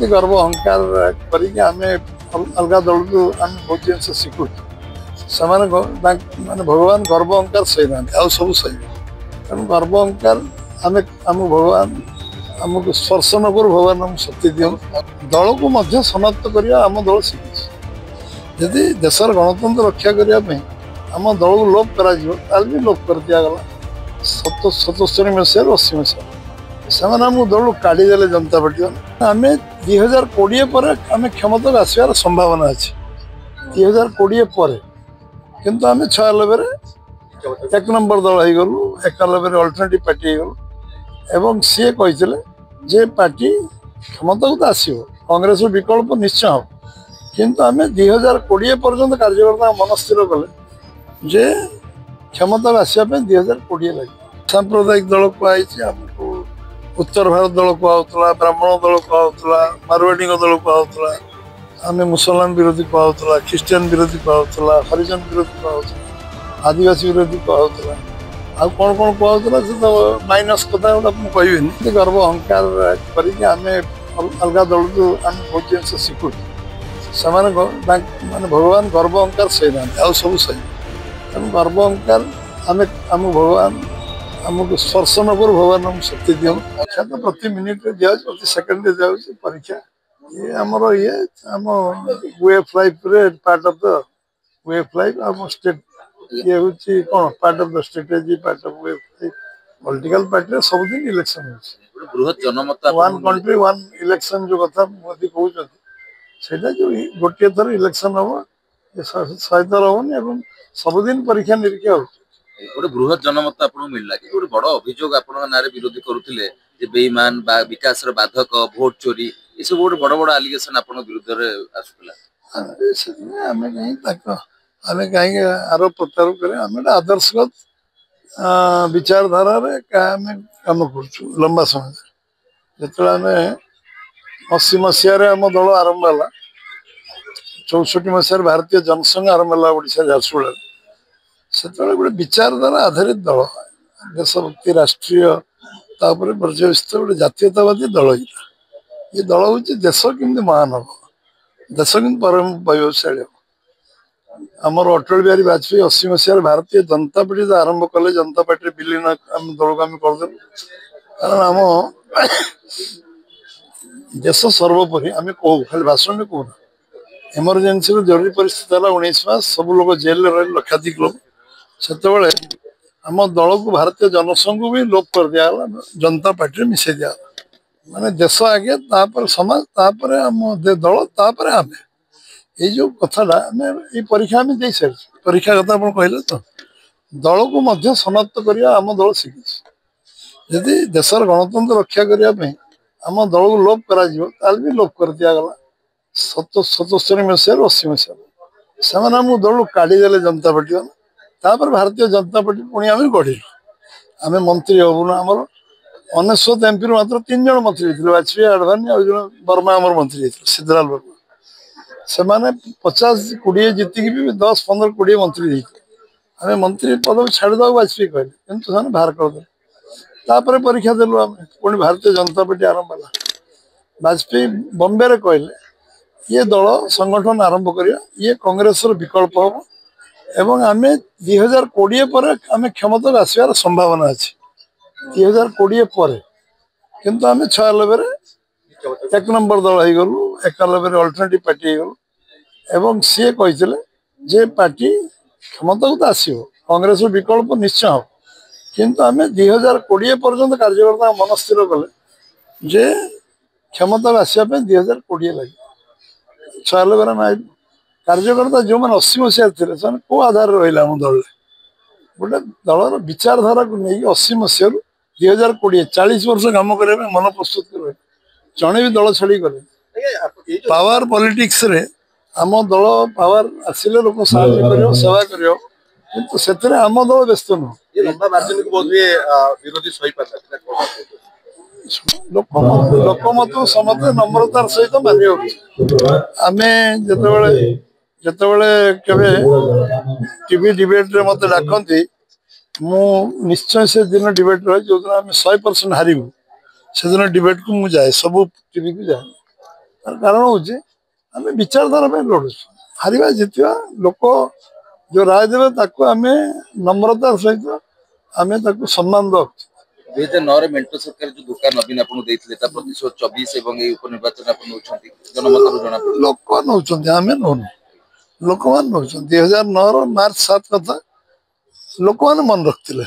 गर्व अहंकार करके अलग दल को आम बहुत जिन शिखु से माने भगवान गर्व अहंकार सही ना आ सब सही तेणु गर्व अहंकार आम आम भगवान आमको स्पर्श न करू भगवान आम शक्ति दियो दल को समाप्त करने आम दल शिखी यदि देशर गणतंत्र रक्षा करने आम दल को लोप कर भी लोप कर दिगला 77 मसीह 80 मसीह से दल काढ़ीदे जनता पार्टी आम 2020 पर आम क्षमता आसवार संभावना अच्छी 2020 पर किंतु आम 96 एक नंबर दल हो गलु 91 अल्टरनेटिव पार्टी हो गलु एवं सी कहते जे पार्टी क्षमता को तो आसो कांग्रेस विकल्प निश्चय हम किंतु आम 2020 पर्यंत कार्यकर्ता मन स्थिर कले जे क्षमता आसवाई 2020 लगे सांप्रदायिक दल कहुई आमको उत्तर भारत दल कहला ब्राह्मण दल कहला मारवाड़ी दल कहला आम मुसलमान विरोधी कहला ख्रीस्टान विरोधी कहला हरिजन विरोधी कहला आदिवासी विरोधी कहला आ कौन कौन कहला से तो माइनस कथा गोटा मुझे गर्व अहंकार करके आम अलग दल को आम बहुत जिन शिखु से माने भगवान गर्व अहंकार सही ना आ सब सही तेणु गर्व अहंकार आम आम भगवान आमको स्पर्श न करू भगवान आम शक्ति दियो परीक्षा तो प्रति मिनिट दिया प्रति सेकेंड दिया परीक्षा ये आमर ये आम वे ऑफ लाइफ रे part of the way of life आम स्टेट ये हूँ कौन part of the strategy part of way of life political party सब दिन इलेक्शन बृहत जनमत वन कंट्री वन इलेक्शन जो कथा मोदी कहते से जो गोटे थर इलेक्शन हम शहे थर हम सबुदिन परीक्षा निरीक्षा हो गोटे बृहत जनमत आपको मिलला कि गोटे बड़ अभियोग आप विरोधी करुले बेईमान विकास बाधक भोट चोरी ये सब गोटे बड़ बड़ आलिगेसन आप विरुद्ध आसूला आम कहीं आरोप प्रत्यारोप करें आम आदर्शगत विचारधारा आम कम कर लंबा समय जो आम 80 मसीह आम दल आरंभ है 64 मसीह भारतीय जनसंघ आरंभ है ओडिशा झारसुगुड़ा से गोटे विचारधारा आधारित दल देशभक्ति राष्ट्रीय पर्यवसित गोटे जातीयतावादी दल ये दल हूँ देश केमती महान हम देश केमती परम वैभवशाली हम आमर अटल बिहारी वाजपेयी 80 मसीह भारतीय जनता पार्टी आरंभ कले जनता पार्टी विलीन आम दल को आम करदेलु कारण आम देश सर्वोपरि आम कहू खाली भाषण में कहूना इमरजेन्सी जरूरी परिस्थिति है 19 मास सब लोग जेल रही लक्षाधिक लोग से आम दल को भारतीय जनसंघ को भी लोप कर दिगला जनता पार्टी मिसई दिगला माने देश आगे तापर समाज तापर आम दल तापर आम ये जो कथाटा आम ये परीक्षा आम दे सारी परीक्षा कथा आप कहले तो दल को समाप्त करने आम दल शिखी यदि देशर गणतंत्र रक्षा करने आम दल को लोप कर भी लोप कर दिगला 77 मसीह 80 मसीह से दल काढ़ीदे जनता पार्टी तापर भारतीय जनता पार्टी पुणी आम गढ़ आम मंत्री हबुन आमर 19 एमपी मात्र 3 जन मंत्री थे वाजपेयी आडवाणी आ वर्मा आमर मंत्री सिद्धलाल वर्मा से 50-20 जीतिकी भी 10-15-20 मंत्री आम मंत्री पद छाड़ीद वाजपेयी कहले किंतु से बाहर करदे परीक्षा देलु आम पुणी भारतीय जनता पार्टी आरंभ है वाजपेयी बॉम्बे कहले ये दल संगठन आरंभ करिया ये कांग्रेस विकल्प हम एवं आम 2020 पर आम क्षमता आसवार संभावना अच्छी 2020 पर किंतु आम 96 एक नंबर दल हो गलु 91 अल्टरनेटिव पार्टी हो गलु एवं सी कहते जे पार्टी क्षमता को तो आसो कांग्रेस विकल्प निश्चय हम किंतु आम 2020 पर्यंत कार्यकर्ता मन स्थिर कले जे क्षमता आसवाई 2020 लगे 96 में कार्यकर्ता जो मैंने 80 मसीह थे कौ आधार रहा आम दल गोटे दलर विचारधारा को नहीं 80 मसीह 2020 40 वर्ष कम करने मन प्रस्तुत कर जड़े भी दल छाड़ी गले पावर पॉलिटिक्स रे आम दल पावर आसिले लोक साहय कर सेवा कर से आम दल व्यस्त नुह लोकमत समस्त नम्रतार सहित मानि आम जिते टीवी डिबेट रे मत डाकती मु निश्चय से दिन डिबेट जो दिन आम 100% हारू से दिन डिबेट को मुझे जाए सब टीवी को जाए ତାର କାରଣ ହଉଛି ଆମେ ବିଚାରଧାରା ପାଇଁ ଲଢୁଛୁ। ହାରିବା ଜିତିବା ଲୋକ ଯୋଉ ରାୟ ଦେବେ ତାକୁ ଆମେ ନମ୍ରତାର ସହିତ ଆମେ ତାକୁ ସମ୍ମାନ ଦଉ। 2009 ମେଣ୍ଟ ସରକାର ଯୋଉ ଧୋକା ନବୀନ ଆପଣଙ୍କୁ ଦେଇଥିଲେ ତା ପ୍ରତିଶୋଧ 24 ଏବଂ ଏଇ ଉପନିର୍ବାଚନ ଆପଣ ନେଉଛନ୍ତି ଜନମତରୁ ଜଣା ପଡୁଛି। ଲୋକ ନଉଛନ୍ତି ଆମେ ନଉନୁ, ଲୋକମାନେ ନଉଛନ୍ତି। 2009 ମାର୍ଚ୍ଚ 7 କଥା ଲୋକମାନେ ମନେ ରଖିଥିଲେ।